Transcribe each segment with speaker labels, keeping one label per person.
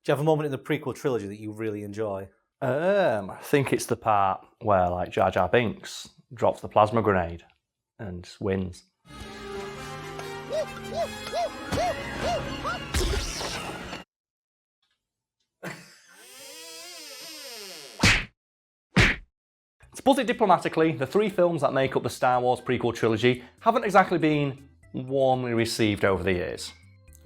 Speaker 1: Do you have a moment in the prequel trilogy that you really enjoy?
Speaker 2: I think it's the part where like Jar Jar Binks drops the plasma grenade and wins. To put it diplomatically, the 3 films that make up the Star Wars prequel trilogy haven't exactly been warmly received over the years.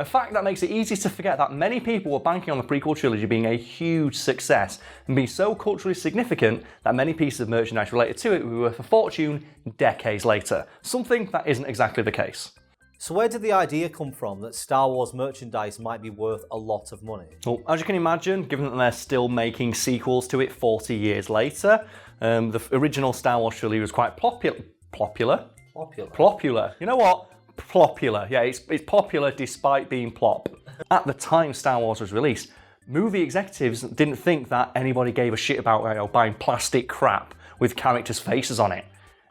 Speaker 2: A fact that makes it easy to forget that many people were banking on the prequel trilogy being a huge success and being so culturally significant that many pieces of merchandise related to it were worth a fortune decades later. Something that isn't exactly the case.
Speaker 1: So where did the idea come from that Star Wars merchandise might be worth a lot of money?
Speaker 2: Well, as you can imagine, given that they're still making sequels to it 40 years later, the original Star Wars trilogy was quite popular. You know what? Popular. Yeah, it's popular despite being plop. At the time Star Wars was released, movie executives didn't think that anybody gave a shit about buying plastic crap with characters' faces on it.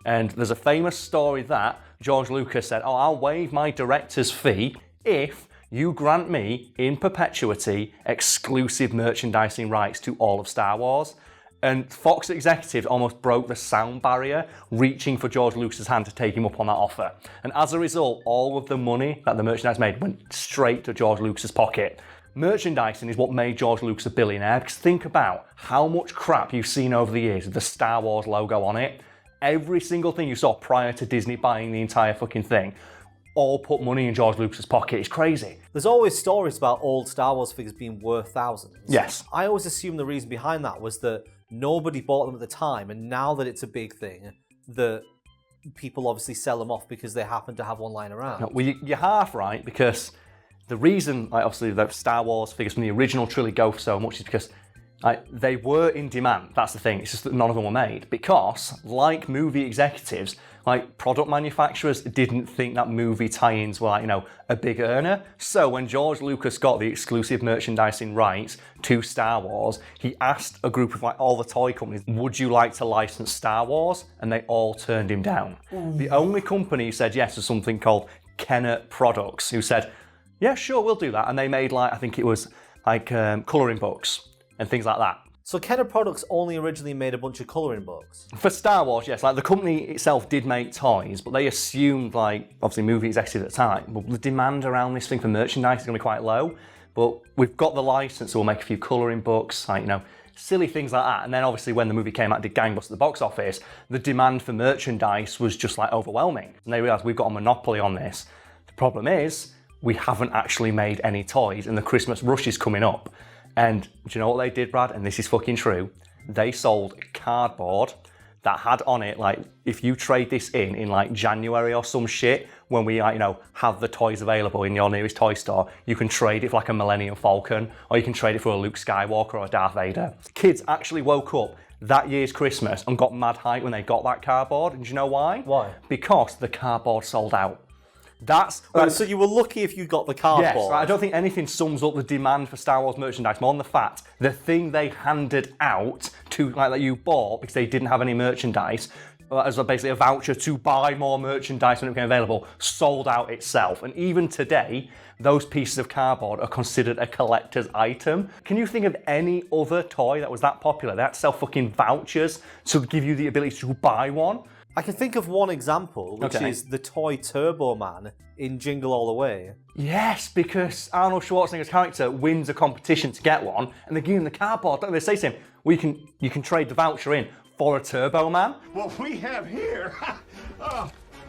Speaker 2: And there's a famous story that George Lucas said, I'll waive my director's fee if you grant me, in perpetuity, exclusive merchandising rights to all of Star Wars. And Fox executives almost broke the sound barrier, reaching for George Lucas's hand to take him up on that offer. And as a result, all of the money that the merchandise made went straight to George Lucas's pocket. Merchandising is what made George Lucas a billionaire, because think about how much crap you've seen over the years with the Star Wars logo on it. Every single thing you saw prior to Disney buying the entire fucking thing all put money in George Lucas's pocket. It's crazy.
Speaker 1: There's always stories about old Star Wars figures being worth thousands.
Speaker 2: Yes.
Speaker 1: I always assumed the reason behind that was that nobody bought them at the time, and now that it's a big thing, that people obviously sell them off because they happen to have one lying around.
Speaker 2: No, well, you're half right, because the reason, obviously, the Star Wars figures from the original trilogy go for so much is because they were in demand. That's the thing. It's just that none of them were made because, like movie executives, product manufacturers didn't think that movie tie-ins were a big earner. So when George Lucas got the exclusive merchandising rights to Star Wars, he asked a group of all the toy companies, would you like to license Star Wars? And they all turned him down. The only company who said yes was something called Kenner Products, who said, yeah, sure, we'll do that. And they made I think it was colouring books and things like that.
Speaker 1: So Kenner Products only originally made a bunch of colouring books?
Speaker 2: For Star Wars, yes. The company itself did make toys, but they assumed, obviously movie executives at the time, well, the demand around this thing for merchandise is going to be quite low. But we've got the license, so we'll make a few colouring books, silly things like that. And then obviously when the movie came out, did gangbusters at the box office, the demand for merchandise was just overwhelming. And they realised we've got a monopoly on this. The problem is, we haven't actually made any toys, and the Christmas rush is coming up. And do you know what they did, Brad? And this is fucking true. They sold cardboard that had on it, if you trade this in January or some shit, when we, have the toys available in your nearest toy store, you can trade it for a Millennium Falcon, or you can trade it for a Luke Skywalker or a Darth Vader. Kids actually woke up that year's Christmas and got mad hype when they got that cardboard. And do you know why?
Speaker 1: Why?
Speaker 2: Because the cardboard sold out.
Speaker 1: So you were lucky if you got the cardboard.
Speaker 2: Yes, I don't think anything sums up the demand for Star Wars merchandise more than the fact the thing they handed out to that you bought because they didn't have any merchandise as basically a voucher to buy more merchandise when it became available sold out itself. And even today, those pieces of cardboard are considered a collector's item. Can you think of any other toy that was that popular? They had to sell fucking vouchers to give you the ability to buy one.
Speaker 1: I can think of one example, which is the toy Turbo Man in Jingle All the Way.
Speaker 2: Yes, because Arnold Schwarzenegger's character wins a competition to get one, and they give him the cardboard. They say to him, well, you can trade the voucher in for a Turbo Man.
Speaker 3: What we have here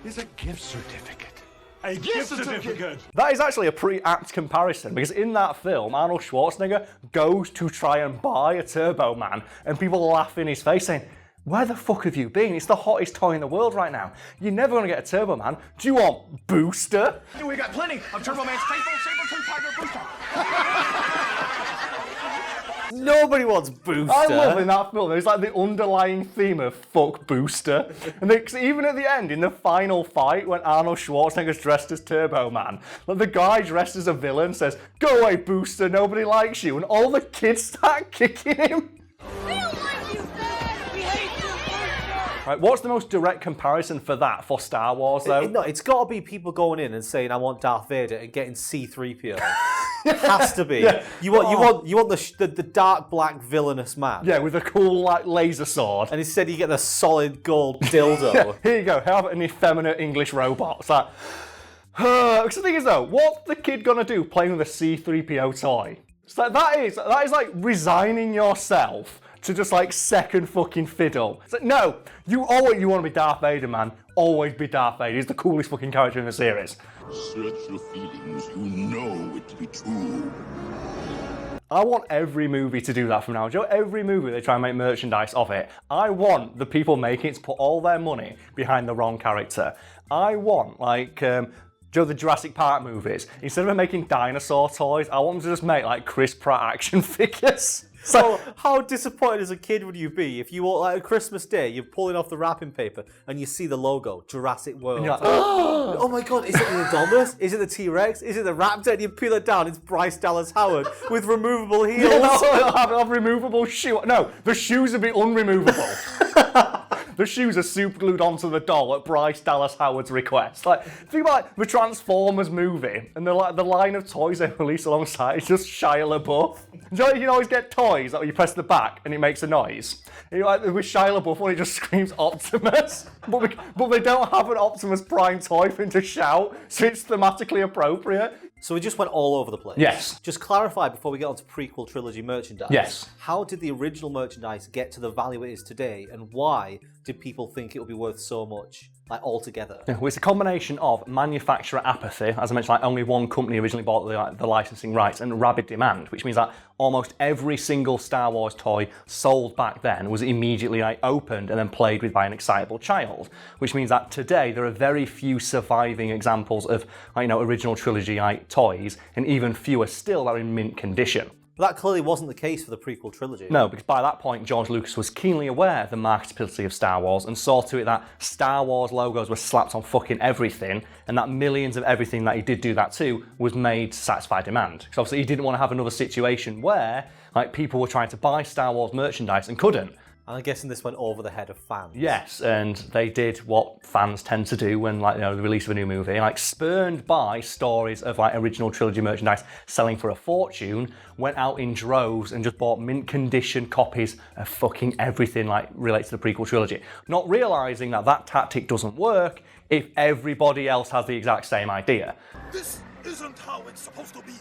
Speaker 3: is a gift certificate. A gift certificate!
Speaker 2: That is actually a pretty apt comparison, because in that film, Arnold Schwarzenegger goes to try and buy a Turbo Man, and people laugh in his face saying, where the fuck have you been? It's the hottest toy in the world right now. You're never going to get a Turbo Man. Do you want Booster?
Speaker 3: We got plenty of Turbo Man's faithful saber-tooth tiger Booster.
Speaker 1: Nobody wants Booster.
Speaker 2: I love in that film, there's the underlying theme of fuck Booster. And even at the end, in the final fight, when Arnold Schwarzenegger's dressed as Turbo Man, the guy dressed as a villain says, go away Booster, nobody likes you. And all the kids start kicking him.
Speaker 4: We don't like you, Dad! We hate you, Booster!
Speaker 2: Right, what's the most direct comparison for that, for Star Wars, though?
Speaker 1: It's got to be people going in and saying, I want Darth Vader, and getting C-3PO. Has to be.
Speaker 2: Yeah.
Speaker 1: You want the dark black villainous man.
Speaker 2: Yeah, with a cool like laser sword.
Speaker 1: And instead you get the solid gold dildo.
Speaker 2: Yeah, here you go. Have an effeminate English robot. It's like, because the thing is though, what's the kid gonna do playing with a C-3PO toy? It's like that is like resigning yourself to just like second fucking fiddle. It's like, no, you want to be Darth Vader, man. Always be Darth Vader. He's the coolest fucking character in the series.
Speaker 3: Search your feelings. You know it to be true.
Speaker 2: I want every movie to do that from now on. Do you know, every movie they try and make merchandise of it. I want the people making it to put all their money behind the wrong character. I want, like, the Jurassic Park movies, instead of making dinosaur toys, I want them to just make, like, Chris Pratt action figures.
Speaker 1: So how disappointed as a kid would you be if you, like, a Christmas Day, you're pulling off the wrapping paper and you see the logo, Jurassic World.
Speaker 2: And you're like,
Speaker 1: oh my god, is it the Indominus? Is it the T-Rex? Is it the Raptor? And you peel it down, it's Bryce Dallas Howard with removable heels.
Speaker 2: Yeah, that's why they'll have removable shoe. No, the shoes will be unremovable. The shoes are super glued onto the doll at Bryce Dallas Howard's request. Like, think about like, the Transformers movie and the line of toys they release alongside is just Shia LaBeouf. You know, you can always get toys that you press the back and it makes a noise. You know, like with Shia LaBeouf when he just screams Optimus, but they don't have an Optimus Prime toy for him to shout, so it's thematically appropriate.
Speaker 1: So we just went all over the place.
Speaker 2: Yes.
Speaker 1: Just clarify before we get on to prequel trilogy merchandise.
Speaker 2: Yes.
Speaker 1: How did the original merchandise get to the value it is today, and why did people think it would be worth so much, like, altogether?
Speaker 2: Yeah, well, it's a combination of manufacturer apathy, as I mentioned, like only one company originally bought the licensing rights, and rabid demand, which means that almost every single Star Wars toy sold back then was immediately like opened and then played with by an excitable child, which means that today there are very few surviving examples of original trilogy toys, and even fewer still that are in mint condition.
Speaker 1: But that clearly wasn't the case for the prequel trilogy.
Speaker 2: No, because by that point, George Lucas was keenly aware of the marketability of Star Wars and saw to it that Star Wars logos were slapped on fucking everything, and that millions of everything that he did do that to was made to satisfy demand. Because obviously he didn't want to have another situation where people were trying to buy Star Wars merchandise and couldn't.
Speaker 1: And I'm guessing this went over the head of fans.
Speaker 2: Yes, and they did what fans tend to do when the release of a new movie, spurned by stories of original trilogy merchandise selling for a fortune, went out in droves and just bought mint condition copies of fucking everything related to the prequel trilogy, not realizing that tactic doesn't work if everybody else has the exact same idea.
Speaker 3: This isn't how it's supposed to be.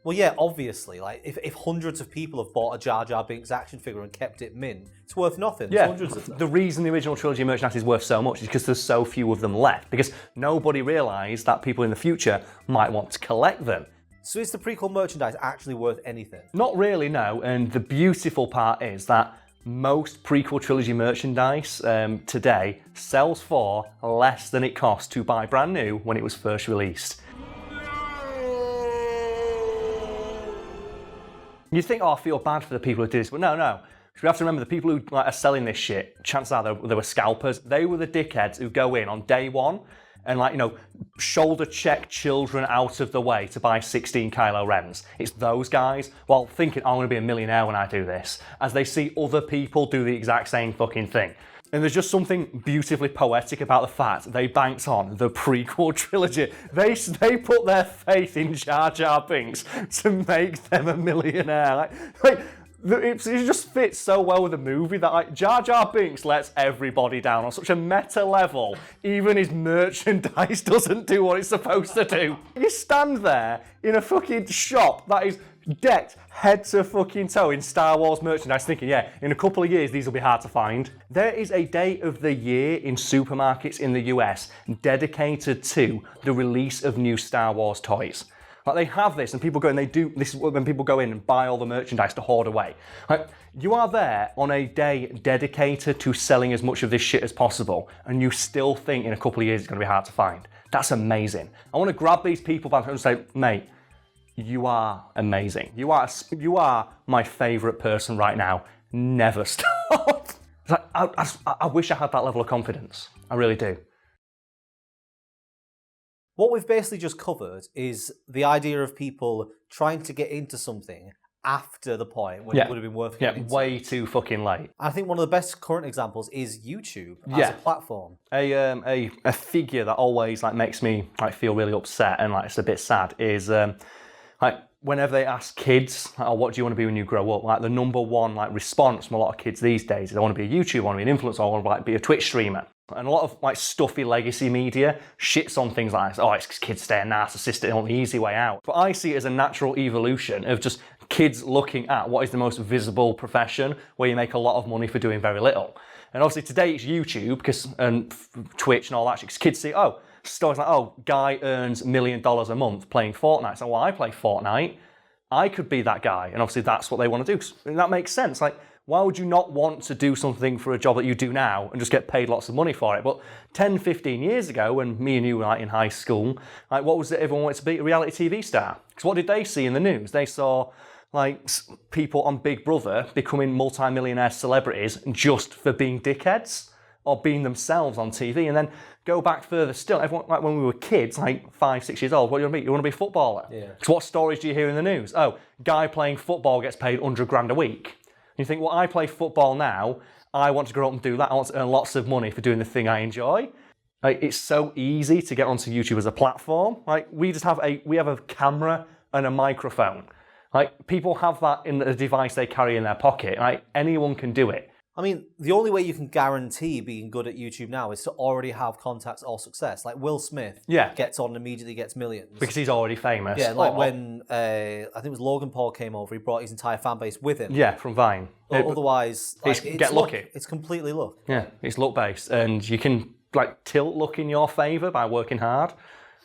Speaker 1: Well, yeah, obviously, if hundreds of people have bought a Jar Jar Binks action figure and kept it mint, it's worth nothing. There's hundreds of them.
Speaker 2: The reason the original trilogy merchandise is worth so much is because there's so few of them left, because nobody realised that people in the future might want to collect them.
Speaker 1: So is the prequel merchandise actually worth anything?
Speaker 2: Not really, no, and the beautiful part is that most prequel trilogy merchandise today sells for less than it cost to buy brand new when it was first released. You think, I feel bad for the people who did this, but no. We have to remember the people who are selling this shit, chances are they were scalpers. They were the dickheads who go in on day one and shoulder check children out of the way to buy 16 Kylo Rens. It's those guys, while thinking, I'm going to be a millionaire when I do this, as they see other people do the exact same fucking thing. And there's just something beautifully poetic about the fact they banked on the prequel trilogy. They put their faith in Jar Jar Binks to make them a millionaire. It just fits so well with the movie that Jar Jar Binks lets everybody down on such a meta level. Even his merchandise doesn't do what it's supposed to do. You stand there in a fucking shop that is decked head to fucking toe in Star Wars merchandise thinking, in a couple of years these will be hard to find. There is a day of the year in supermarkets in the US dedicated to the release of new Star Wars toys. They have this, and people go and this is when people go in and buy all the merchandise to hoard away. You are there on a day dedicated to selling as much of this shit as possible, and you still think in a couple of years it's going to be hard to find. That's amazing. I want to grab these people back and say, mate, you are amazing. You are my favourite person right now. Never stop. I wish I had that level of confidence. I really do.
Speaker 1: What we've basically just covered is the idea of people trying to get into something after the point when it would have been worth getting into.
Speaker 2: Way too fucking late.
Speaker 1: I think one of the best current examples is YouTube as a platform.
Speaker 2: A figure that always makes me feel really upset and it's a bit sad is whenever they ask kids, like, oh, what do you want to be when you grow up? Like the number one like response from a lot of kids these days is I want to be a YouTuber, I want to be an influencer, I want to like be a Twitch streamer. And a lot of like stuffy legacy media shits on things like this. Oh, it's 'cause kids stay narcissistic, they want the easy way out. But I see it as a natural evolution of just kids looking at what is the most visible profession where you make a lot of money for doing very little. And obviously today it's YouTube and Twitch and all that shit, because kids see, oh, stories like, oh, guy earns $1 million a month playing Fortnite. So, well, I play Fortnite. I could be that guy. And obviously that's what they want to do. And that makes sense. Like, why would you not want to do something for a job that you do now and just get paid lots of money for it? But 10, 15 years ago, when me and you were like in high school, like what was it everyone wanted to be? A reality TV star. Because what did they see in the news? They saw like people on Big Brother becoming multi-millionaire celebrities just for being dickheads or being themselves on TV. And then go back further still, everyone, like when we were kids, like 5, 6 years old, what do you want to be? You want to be a footballer? Yeah. Because what stories do you hear in the news? Oh, guy playing football gets paid 100 grand a week. You think, well, I play football now, I want to grow up and do that, I want to earn lots of money for doing the thing I enjoy. Like, it's so easy to get onto YouTube as a platform. Like, we have a camera and a microphone. Like, people have that in a device they carry in their pocket. Like, anyone can do it.
Speaker 1: I mean, the only way you can guarantee being good at YouTube now is to already have contacts or success. Like Will Smith gets on and immediately gets millions.
Speaker 2: Because he's already famous.
Speaker 1: Yeah, like when, I think it was Logan Paul came over, he brought his entire fan base with him.
Speaker 2: Yeah, from Vine.
Speaker 1: Otherwise, like,
Speaker 2: get lucky.
Speaker 1: It's completely luck.
Speaker 2: Yeah, it's luck-based. And you can like tilt luck in your favour by working hard.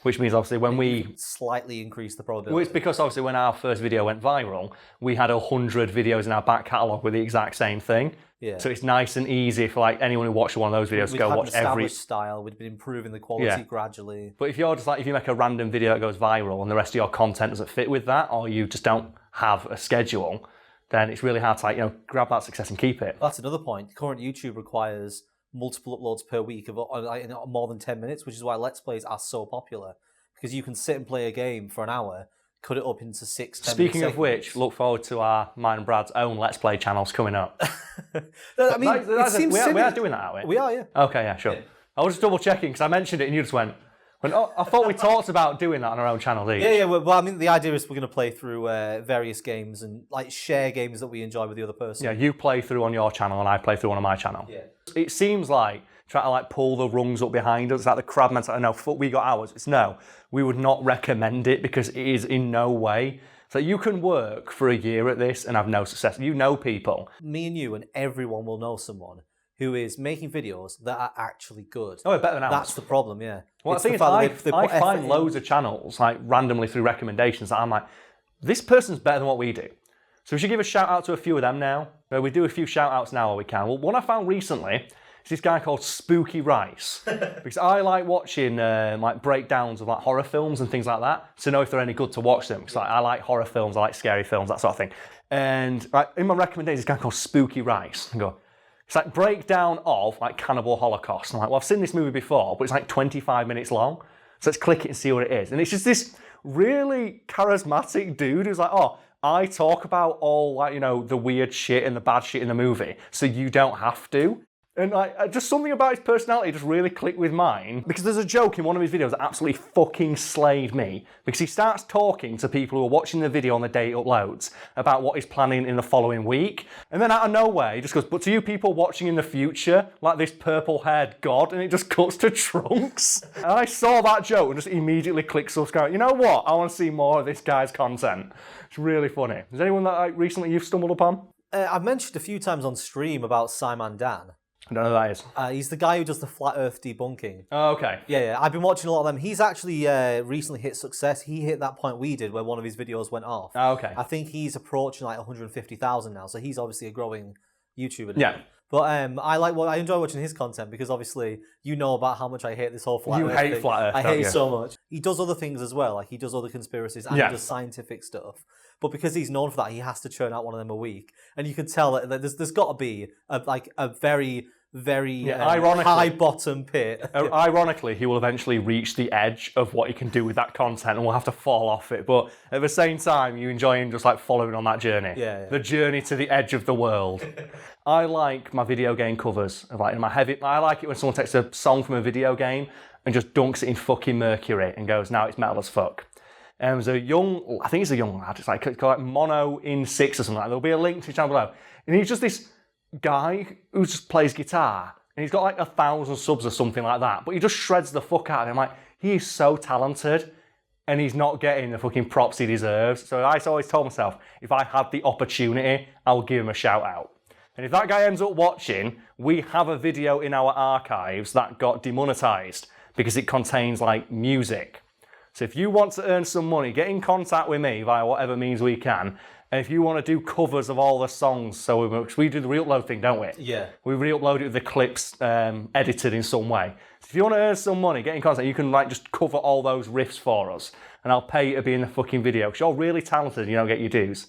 Speaker 2: Which means obviously when we
Speaker 1: slightly increase the probability.
Speaker 2: Well, it's because obviously when our first video went viral, we had 100 videos in our back catalogue with the exact same thing. Yeah. So it's nice and easy for like anyone who watched one of those videos to go watch every
Speaker 1: style. We'd been improving the quality gradually.
Speaker 2: But if you're just like, if you make a random video that goes viral and the rest of your content doesn't fit with that, or you just don't have a schedule, then it's really hard to like, grab that success and keep it.
Speaker 1: That's another point. Current YouTube requires multiple uploads per week of more than 10 minutes, which is why Let's Plays are so popular. Because you can sit and play a game for an hour, cut it up into 6, 10
Speaker 2: Speaking of which, look forward to mine and Brad's own Let's Play channels coming up.
Speaker 1: I mean, it seems
Speaker 2: we are doing that, aren't we?
Speaker 1: We are, yeah.
Speaker 2: Okay, yeah, sure. Yeah. I was just double checking because I mentioned it and you just went, oh, I thought we talked about doing that on our own channel each.
Speaker 1: Yeah, well, I mean, the idea is we're going to play through various games and like share games that we enjoy with the other person.
Speaker 2: Yeah, you play through on your channel and I play through on my channel. Yeah. It seems like trying to like pull the rungs up behind us, like the crab mentality. No, fuck, we got ours. It's no, we would not recommend it because it is in no way. So you can work for a year at this and have no success. You know people.
Speaker 1: Me and you and everyone will know someone who is making videos that are actually good.
Speaker 2: Oh, better than ours.
Speaker 1: That's the problem, yeah.
Speaker 2: Well, the thing is, I find loads of channels, like randomly through recommendations, that I'm like, this person's better than what we do. So we should give a shout out to a few of them now. We do a few shout outs now while we can. Well, one I found recently is this guy called Spooky Rice. Because I like watching like breakdowns of like horror films and things like that to know if they're any good to watch them. Because like, I like horror films, I like scary films, that sort of thing. And like, in my recommendation, this guy called Spooky Rice. I go, it's like breakdown of like Cannibal Holocaust. I'm like, well, I've seen this movie before, but it's like 25 minutes long. So let's click it and see what it is. And it's just this really charismatic dude who's like, oh, I talk about all like, the weird shit and the bad shit in the movie, so you don't have to. And like, just something about his personality just really clicked with mine. Because there's a joke in one of his videos that absolutely fucking slayed me. Because he starts talking to people who are watching the video on the day it uploads about what he's planning in the following week. And then out of nowhere, he just goes, but to you people watching in the future, like this purple-haired god, and it just cuts to Trunks. And I saw that joke and just immediately clicked subscribe. You know what? I want to see more of this guy's content. It's really funny. Is there anyone that like recently you've stumbled upon?
Speaker 1: I've mentioned a few times on stream about SciManDan.
Speaker 2: I don't know who that is.
Speaker 1: He's the guy who does the flat Earth debunking.
Speaker 2: Oh, okay.
Speaker 1: Yeah. I've been watching a lot of them. He's actually recently hit success. He hit that point we did where one of his videos went off.
Speaker 2: Oh, okay.
Speaker 1: I think he's approaching like 150,000 now, so he's obviously a growing YouTuber now.
Speaker 2: Yeah.
Speaker 1: But I enjoy watching his content because obviously you know about how much I hate this whole flat Earth thing.
Speaker 2: You hate flat Earth,
Speaker 1: I hate it so much. He does other things as well, like he does other conspiracies and he does scientific stuff. But because he's known for that, he has to churn out one of them a week. And you can tell that there's got to be a very high bottom pit.
Speaker 2: Ironically, he will eventually reach the edge of what he can do with that content and will have to fall off it. But at the same time, you enjoy him just like following on that journey.
Speaker 1: Yeah.
Speaker 2: The journey to the edge of the world. I like my video game covers. I like it when someone takes a song from a video game and just dunks it in fucking mercury and goes, now it's metal as fuck. There's a young, I think he's a young lad, it's like Mono in 6 or something like that. There'll be a link to his channel below. And he's just this guy who just plays guitar. And he's got like 1,000 subs or something like that. But he just shreds the fuck out of him. Like, he is so talented. And he's not getting the fucking props he deserves. So I always told myself, if I had the opportunity, I would give him a shout out. And if that guy ends up watching, we have a video in our archives that got demonetized because it contains like music. So if you want to earn some money, get in contact with me via whatever means we can. And if you want to do covers of all the songs, so we do the re-upload thing, don't we?
Speaker 1: Yeah.
Speaker 2: We re-upload it with the clips edited in some way. So if you want to earn some money, get in contact. You can like just cover all those riffs for us, and I'll pay you to be in the fucking video because you're really talented and you don't get your dues.